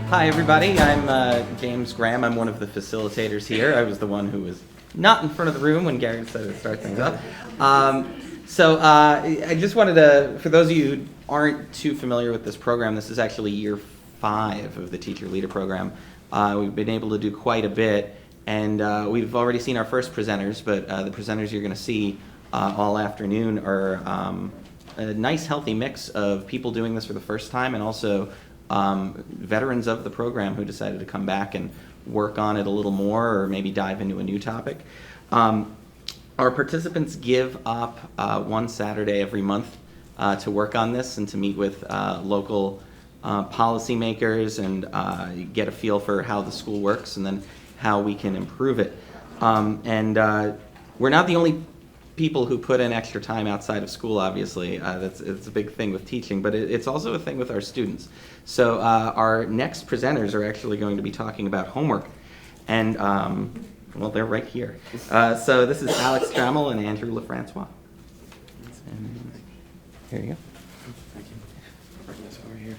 Hi everybody, I'm James Graham. I'm one of the facilitators here. I was the one who was not in front of the room when Gary decided to start things up. I just wanted to, for those of you who aren't too familiar with this program, this is actually year 5 of the Teacher Leader program. We've been able to do quite a bit, and we've already seen our first presenters, but the presenters you're going to see all afternoon are a nice healthy mix of people doing this for the first time and also veterans of the program who decided to come back and work on it a little more or maybe dive into a new topic. Our participants give up one Saturday every month to work on this and to meet with local policymakers and get a feel for how the school works and then how we can improve it. We're not the only people who put in extra time outside of school, obviously. It's a big thing with teaching, but it's also a thing with our students. So our next presenters are actually going to be talking about homework. And, well, they're right here. So this is Alex Trammell and Andrew LaFrancois. And here you go. Thank you.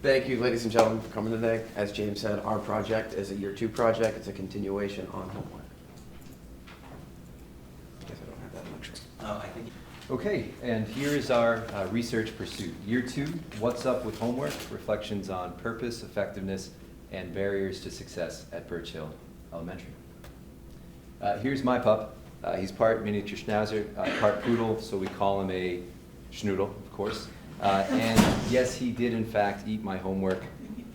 Thank you, ladies and gentlemen, for coming today. As James said, our project is a year 2 project. It's a continuation on homework. Okay, and here is our research pursuit. Year 2, What's Up with Homework? Reflections on Purpose, Effectiveness, and Barriers to Success at Birch Hill Elementary. Here's my pup. He's part miniature schnauzer, part poodle, so we call him a schnoodle, of course. And yes, he did in fact eat my homework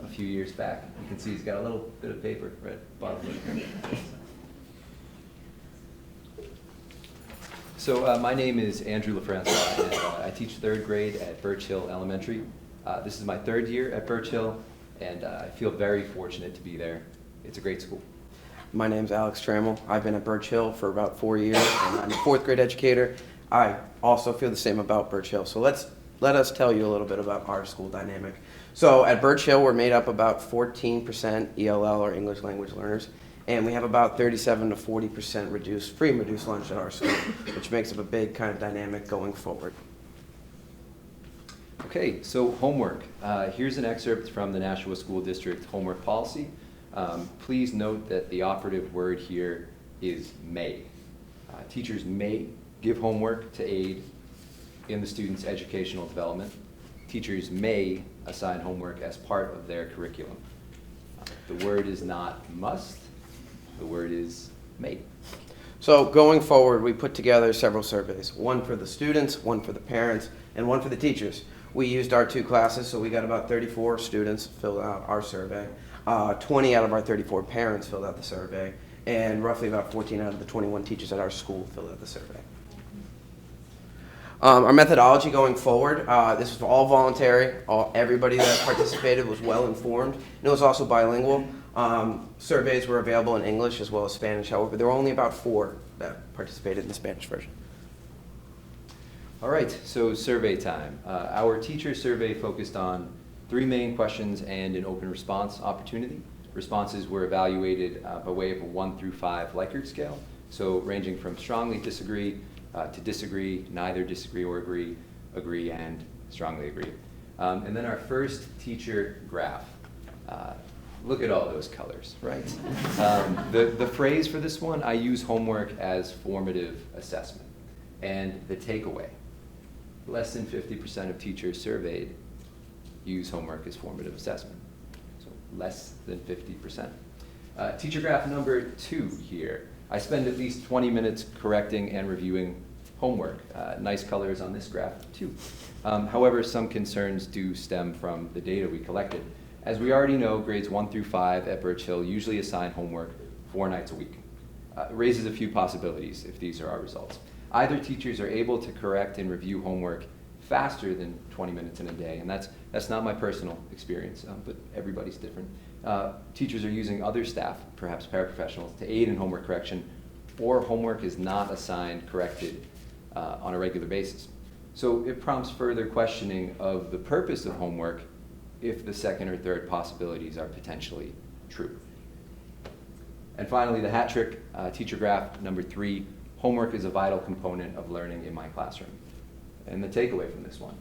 a few years back. You can see he's got a little bit of paper right at the bottom of it. So my name is Andrew LaFrancois, and I teach 3rd grade at Birch Hill Elementary. This is my 3rd year at Birch Hill, and I feel very fortunate to be there. It's a great school. My name's Alex Trammell. I've been at Birch Hill for about 4 years, and I'm a 4th grade educator. I also feel the same about Birch Hill. So let us tell you a little bit about our school dynamic. So at Birch Hill, we're made up about 14% ELL or English language learners. And we have about 37 to 40% free and reduced lunch at our school, which makes up a big kind of dynamic going forward. Okay, so homework. Here's an excerpt from the Nashua School District homework policy. Please note that the operative word here is may. Teachers may give homework to aid in the student's educational development. Teachers may assign homework as part of their curriculum. The word is not must. The word is may. So going forward, we put together several surveys, one for the students, one for the parents, and one for the teachers. We used our 2 classes, so we got about 34 students filled out our survey. 20 out of our 34 parents filled out the survey, and roughly about 14 out of the 21 teachers at our school filled out the survey. Our methodology going forward, this was all voluntary. Everybody that participated was well informed, and it was also bilingual. Surveys were available in English as well as Spanish. However, there were only about 4 that participated in the Spanish version. All right, so survey time. Our teacher survey focused on 3 main questions and an open response opportunity. Responses were evaluated by way of a 1 through 5 Likert scale, so ranging from strongly disagree to disagree, neither disagree or agree, agree, and strongly agree. And then our first teacher graph. Look at all those colors, right? The phrase for this one, I use homework as formative assessment. And the takeaway, less than 50% of teachers surveyed use homework as formative assessment. So less than 50%. Teacher graph number 2 here. I spend at least 20 minutes correcting and reviewing homework. Nice colors on this graph too. However, some concerns do stem from the data we collected. As we already know, grades 1 through 5 at Birch Hill usually assign homework 4 nights a week. It raises a few possibilities if these are our results. Either teachers are able to correct and review homework faster than 20 minutes in a day, and that's not my personal experience, but everybody's different. Teachers are using other staff, perhaps paraprofessionals, to aid in homework correction, or homework is not assigned, corrected on a regular basis. So it prompts further questioning of the purpose of homework if the second or third possibilities are potentially true. And finally, the hat trick, teacher graph number 3, homework is a vital component of learning in my classroom. And the takeaway from this one,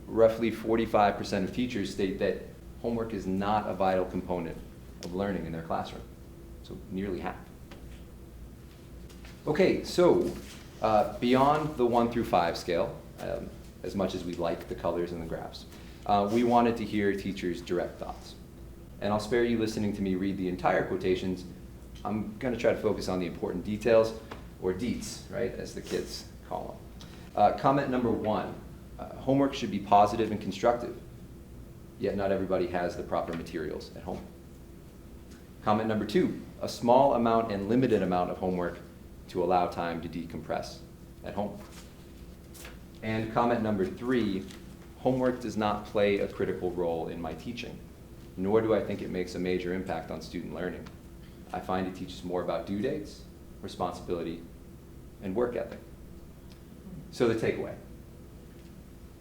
roughly 45% of teachers state that homework is not a vital component of learning in their classroom. So nearly half. Okay, so beyond the 1 through 5 scale, as much as we like the colors and the graphs, we wanted to hear teachers' direct thoughts. And I'll spare you listening to me read the entire quotations. I'm going to try to focus on the important details, or deets, right, as the kids call them. Comment number 1, homework should be positive and constructive, yet not everybody has the proper materials at home. Comment number 2, a small amount and limited amount of homework to allow time to decompress at home. And comment number 3, homework does not play a critical role in my teaching, nor do I think it makes a major impact on student learning. I find it teaches more about due dates, responsibility, and work ethic. So the takeaway,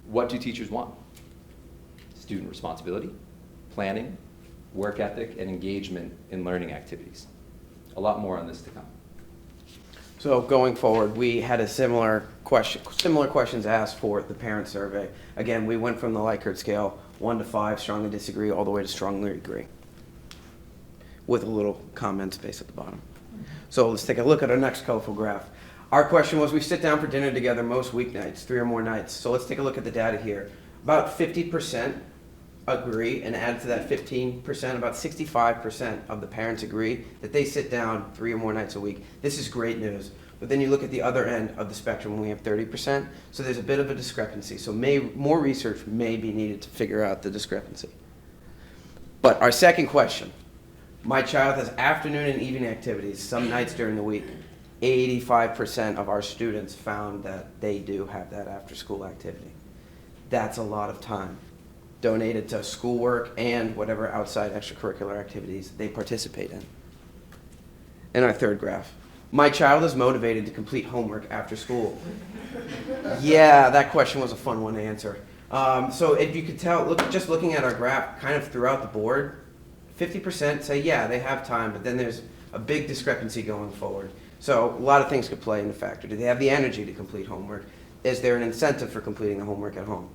what do teachers want? Student responsibility, planning, work ethic, and engagement in learning activities. A lot more on this to come. So going forward, we had a similar questions asked for the parent survey. Again, we went from the Likert scale, 1 to 5, strongly disagree, all the way to strongly agree, with a little comment space at the bottom. So let's take a look at our next colorful graph. Our question was, we sit down for dinner together most weeknights, 3 or more nights. So let's take a look at the data here. About 50% agree, and add to that 15%, about 65% of the parents agree that they sit down 3 or more nights a week. This is great news. But then you look at the other end of the spectrum when we have 30%, so there's a bit of a discrepancy. So more research may be needed to figure out the discrepancy. But our second question, my child has afternoon and evening activities some nights during the week. 85% of our students found that they do have that after-school activity. That's a lot of time donated to schoolwork and whatever outside extracurricular activities they participate in. And our third graph. My child is motivated to complete homework after school. Yeah, that question was a fun one to answer. So if you could tell, just looking at our graph kind of throughout the board, 50% say, yeah, they have time, but then there's a big discrepancy going forward. So a lot of things could play into factor. Do they have the energy to complete homework? Is there an incentive for completing the homework at home?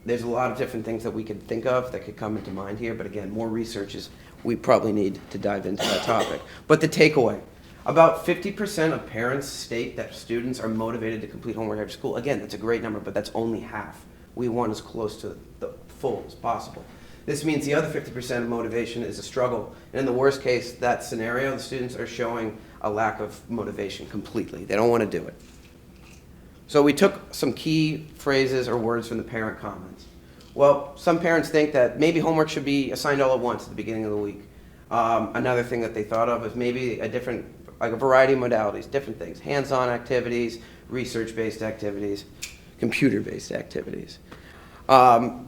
There's a lot of different things that we could think of that could come into mind here, but again, more research is, we probably need to dive into that topic. But the takeaway, about 50% of parents state that students are motivated to complete homework after school. Again, that's a great number, but that's only half. We want as close to the full as possible. This means the other 50% of motivation is a struggle. And in the worst case, that scenario, the students are showing a lack of motivation completely. They don't want to do it. So we took some key phrases or words from the parent comments. Well, some parents think that maybe homework should be assigned all at once at the beginning of the week. Another thing that they thought of is maybe a variety of modalities, different things. Hands-on activities, research-based activities, computer-based activities.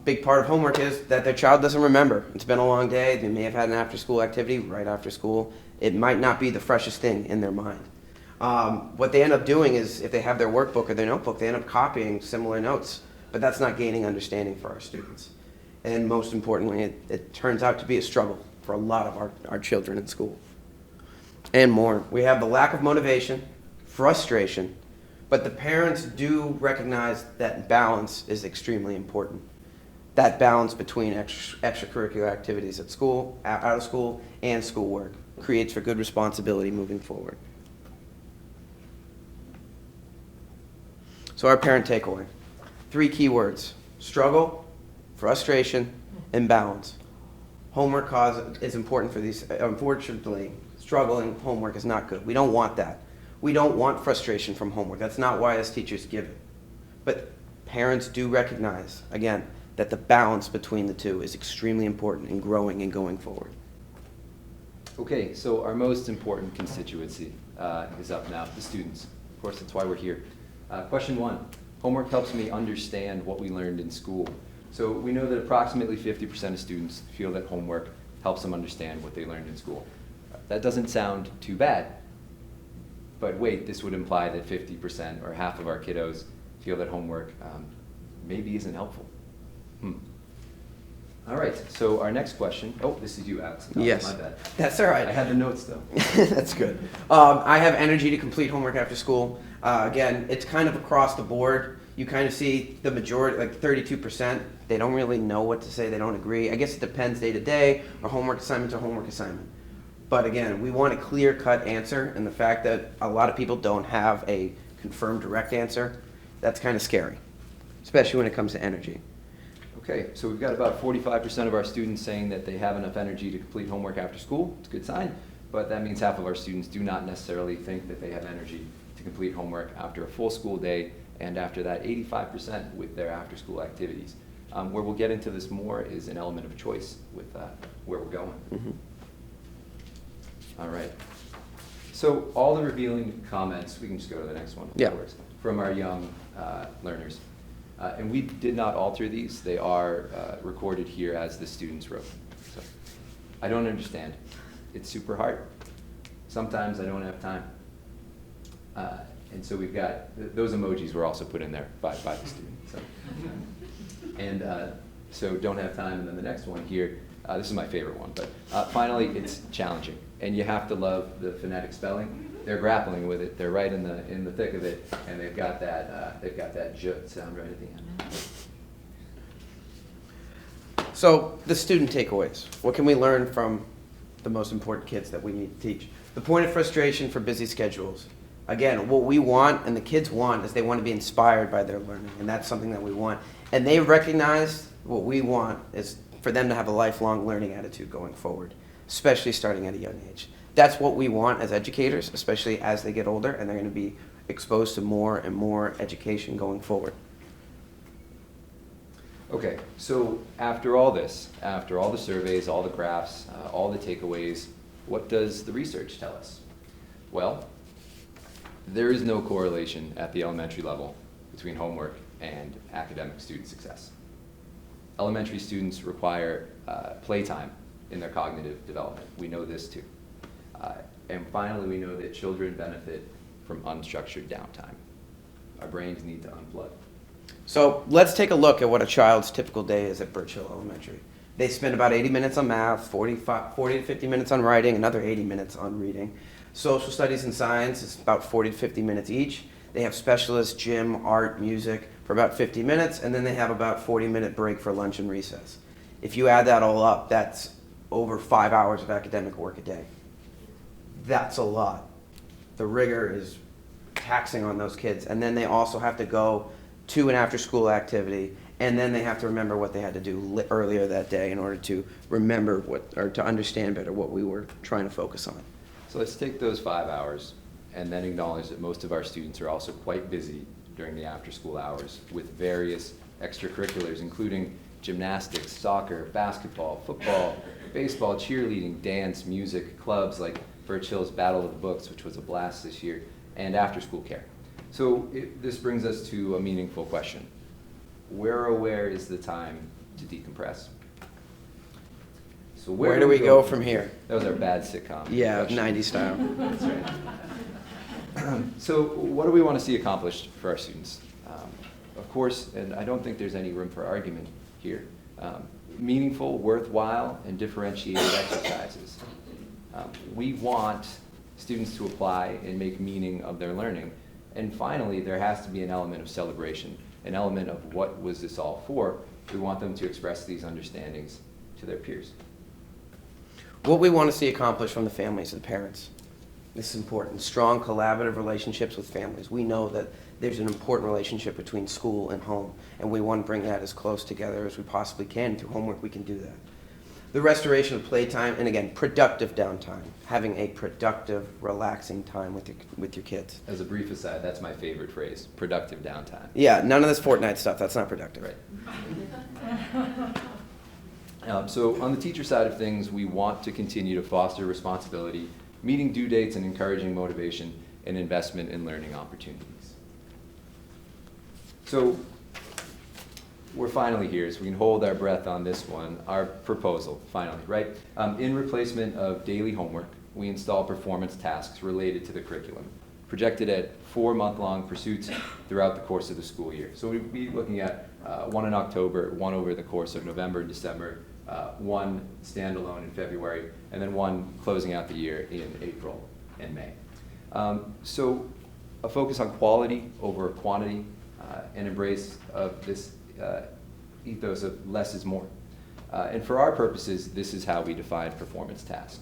Big part of homework is that their child doesn't remember. It's been a long day. They may have had an after-school activity right after school. It might not be the freshest thing in their mind. What they end up doing is, if they have their workbook or their notebook, they end up copying similar notes, but that's not gaining understanding for our students. And most importantly, it turns out to be a struggle for a lot of our children in school. And more. We have the lack of motivation, frustration, but the parents do recognize that balance is extremely important. That balance between extracurricular activities at school, out of school, and schoolwork creates for good responsibility moving forward. So our parent takeaway, 3 key words: struggle, frustration, and balance. Homework is important for these. Unfortunately, struggling homework is not good. We don't want that. We don't want frustration from homework. That's not why as teachers give it. But parents do recognize, again, that the balance between the two is extremely important in growing and going forward. Okay, so our most important constituency is up now, the students. Of course, that's why we're here. Question 1, homework helps me understand what we learned in school. So we know that approximately 50% of students feel that homework helps them understand what they learned in school. That doesn't sound too bad, but wait, this would imply that 50% or half of our kiddos feel that homework maybe isn't helpful. All right, so our next question, this is you, Alex. No, yes, my bad. That's all right. I had the notes though. That's good. I have energy to complete homework after school. Again, it's kind of across the board. you kind of see the majority, like 32%, they don't really know what to say, they don't agree. I guess it depends day to day, or homework assignment to homework assignment. But again, we want a clear-cut answer, and the fact that a lot of people don't have a confirmed direct answer, that's kind of scary, especially when it comes to energy. Okay, so we've got about 45% of our students saying that they have enough energy to complete homework after school. It's a good sign, but that means half of our students do not necessarily think that they have energy to complete homework after a full school day, and after that 85% with their after-school activities. Where we'll get into this more is an element of choice with where we're going. Mm-hmm. All right. So all the revealing comments, we can just go to the next one, Yeah. of course, from our young learners. And we did not alter these. They are recorded here as the students wrote. So I don't understand. It's super hard. Sometimes I don't have time. And so we've got, those emojis were also put in there by the student. So. And so don't have time, and then the next one here, this is my favorite one, but finally it's challenging. And you have to love the phonetic spelling. They're grappling with it. They're right in the thick of it, and they've got that j sound right at the end. So the student takeaways. What can we learn from the most important kids that we need to teach? The point of frustration for busy schedules. Again, what we want and the kids want is they want to be inspired by their learning, and that's something that we want. And they recognize what we want is for them to have a lifelong learning attitude going forward, especially starting at a young age. That's what we want as educators, especially as they get older and they're going to be exposed to more and more education going forward. Okay, so after all this, after all the surveys, all the graphs, all the takeaways, what does the research tell us? Well, there is no correlation at the elementary level between homework and academic student success. Elementary students require playtime in their cognitive development. We know this too. And finally, we know that children benefit from unstructured downtime. Our brains need to unplug. So let's take a look at what a child's typical day is at Birch Hill Elementary. They spend about 80 minutes on math, 40 to 50 minutes on writing, another 80 minutes on reading. Social studies and science is about 40 to 50 minutes each. They have specialists, gym, art, music for about 50 minutes, and then they have about 40-minute break for lunch and recess. If you add that all up, that's over 5 hours of academic work a day. That's a lot. The rigor is taxing on those kids, and then they also have to go to an after-school activity, and then they have to remember what they had to do earlier that day in order to remember or to understand better what we were trying to focus on. So let's take those 5 hours and then acknowledge that most of our students are also quite busy during the after-school hours with various extracurriculars, including gymnastics, soccer, basketball, football, baseball, cheerleading, dance, music, clubs like Birch Hill's Battle of the Books, which was a blast this year, and after-school care. So this brings us to a meaningful question. Where is the time to decompress? So Where do we go from here? That was our bad sitcom. Yeah, question. 90s style. That's right. So what do we want to see accomplished for our students? Of course, and I don't think there's any room for argument here, meaningful, worthwhile, and differentiated exercises. We want students to apply and make meaning of their learning. And finally, there has to be an element of celebration, an element of what was this all for. We want them to express these understandings to their peers. What we want to see accomplished from the families and parents. This is important. Strong collaborative relationships with families. We know that there's an important relationship between school and home, and we want to bring that as close together as we possibly can. Through homework, we can do that. The restoration of playtime, and again, productive downtime. Having a productive, relaxing time with your kids. As a brief aside, that's my favorite phrase, productive downtime. Yeah, none of this Fortnite stuff. That's not productive. Right. So on the teacher side of things, we want to continue to foster responsibility, meeting due dates and encouraging motivation and investment in learning opportunities. So we're finally here, so we can hold our breath on this one, our proposal, finally, right? In replacement of daily homework, we install performance tasks related to the curriculum, projected at 4-month-long pursuits throughout the course of the school year. So we'd be looking at one in October, one over the course of November and December, one standalone in February, and then one closing out the year in April and May. So a focus on quality over quantity, an embrace of this ethos of less is more. And for our purposes, this is how we define performance task.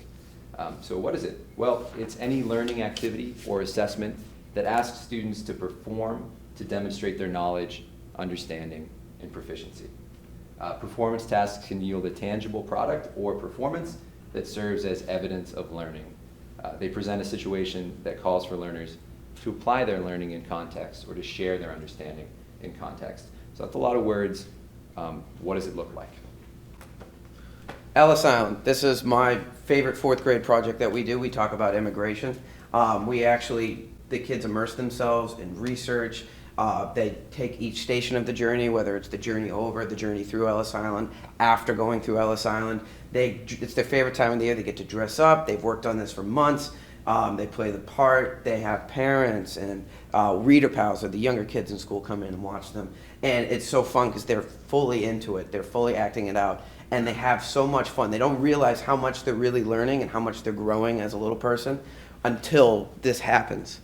So what is it? Well, it's any learning activity or assessment that asks students to perform to demonstrate their knowledge, understanding, and proficiency. Performance tasks can yield a tangible product or performance that serves as evidence of learning. They present a situation that calls for learners to apply their learning in context or to share their understanding in context. So that's a lot of words. What does it look like? Ellis Island. This is my favorite fourth grade project that we do. We talk about immigration. The kids immerse themselves in research. They take each station of the journey, whether it's the journey over, the journey through Ellis Island, after going through Ellis Island. It's their favorite time of the year. They get to dress up. They've worked on this for months. They play the part. They have parents and reader pals, or the younger kids in school, come in and watch them. And it's so fun because they're fully into it. They're fully acting it out. And they have so much fun. They don't realize how much they're really learning and how much they're growing as a little person until this happens.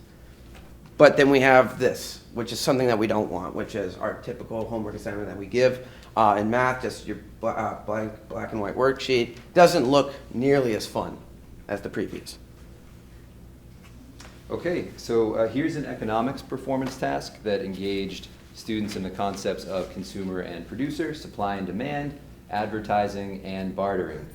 But then we have this, which is something that we don't want, which is our typical homework assignment that we give in math, just your blank black and white worksheet. Doesn't look nearly as fun as the previous. Okay, so here's an economics performance task that engaged students in the concepts of consumer and producer, supply and demand, advertising, and bartering.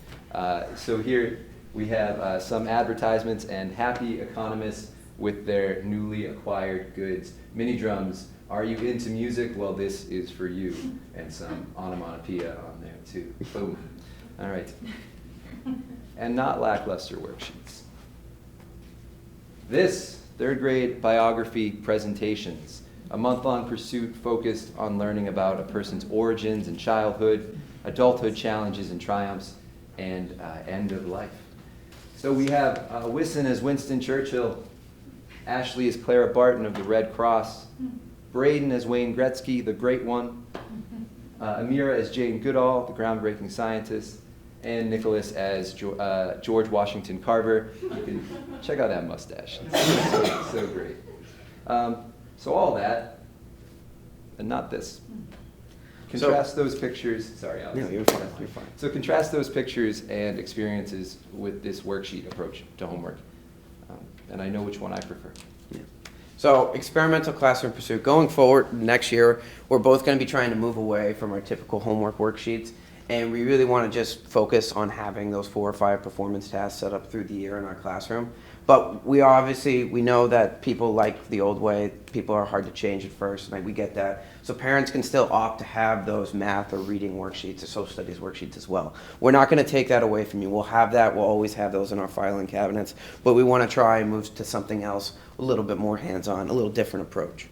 So here we have some advertisements and happy economists with their newly acquired goods. Mini drums, are you into music? Well, this is for you. And some onomatopoeia on there too. Boom. All right. And not lackluster worksheets. This, third grade biography presentations, a month-long pursuit focused on learning about a person's origins and childhood, adulthood challenges and triumphs, and end of life. So we have Wisson as Winston Churchill, Ashley as Clara Barton of the Red Cross, Braden as Wayne Gretzky, the Great One, Amira as Jane Goodall, the groundbreaking scientist, and Nicholas as George Washington Carver. You can check out that mustache. It's so great. So all that, and not this. Contrast those pictures. Sorry, Alex. No, you're fine. You're fine. So contrast those pictures and experiences with this worksheet approach to homework. And I know which one I prefer. Yeah. So experimental classroom pursuit. Going forward next year, we're both going to be trying to move away from our typical homework worksheets. And we really want to just focus on having those 4 or 5 performance tasks set up through the year in our classroom. But we know that people like the old way. People are hard to change at first, and we get that. So parents can still opt to have those math or reading worksheets or social studies worksheets as well. We're not going to take that away from you. We'll have that. We'll always have those in our filing cabinets. But we want to try and move to something else, a little bit more hands-on, a little different approach.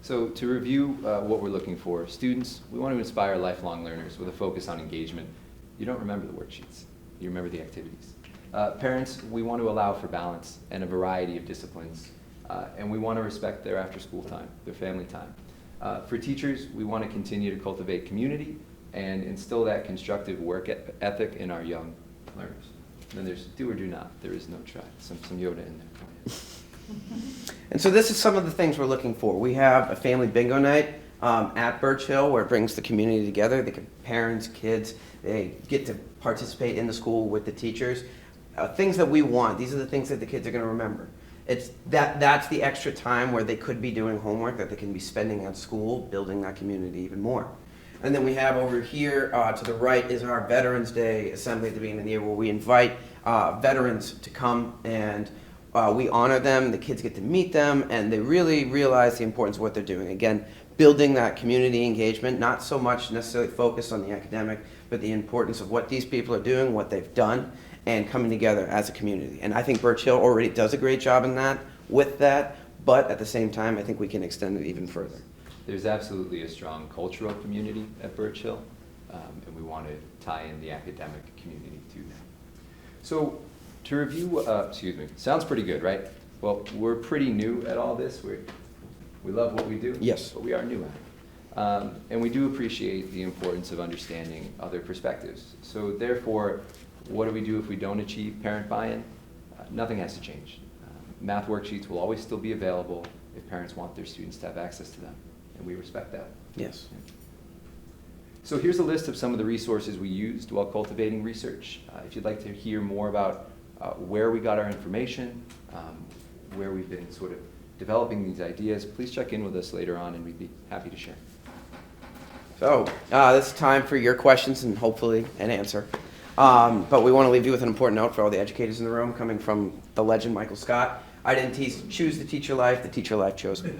So to review what we're looking for, students, we want to inspire lifelong learners with a focus on engagement. You don't remember the worksheets. You remember the activities. Parents, we want to allow for balance and a variety of disciplines, and we want to respect their after-school time, their family time. For teachers, we want to continue to cultivate community and instill that constructive work ethic in our young learners. And then there's do or do not. There is no try. Some Yoda in there. And so this is some of the things we're looking for. We have a family bingo night at Birch Hill where it brings the community together. Parents, kids, they get to participate in the school with the teachers. Things that we want. These are the things that the kids are going to remember. That's the extra time where they could be doing homework that they can be spending at school, building that community even more. And then we have over here to the right is our Veterans Day assembly at the beginning of the year where we invite veterans to come and we honor them. The kids get to meet them and they really realize the importance of what they're doing. Again, building that community engagement, not so much necessarily focused on the academic, but the importance of what these people are doing, what they've done, and coming together as a community. And I think Birch Hill already does a great job in that, with that, but at the same time, I think we can extend it even further. There's absolutely a strong cultural community at Birch Hill, and we want to tie in the academic community to that. So to review, sounds pretty good, right? Well, we're pretty new at all this. We love what we do, yes, but we are new at it. And we do appreciate the importance of understanding other perspectives. So therefore, what do we do if we don't achieve parent buy-in? Nothing has to change. Math worksheets will always still be available, if parents want their students to have access to them, and we respect that. Yes. So here's a list of some of the resources we used while cultivating research. If you'd like to hear more about where we got our information, where we've been sort of developing these ideas, please check in with us later on and we'd be happy to share. So, this is time for your questions and hopefully an answer. But we want to leave you with an important note for all the educators in the room, coming from the legend Michael Scott. I didn't choose the teacher life chose me.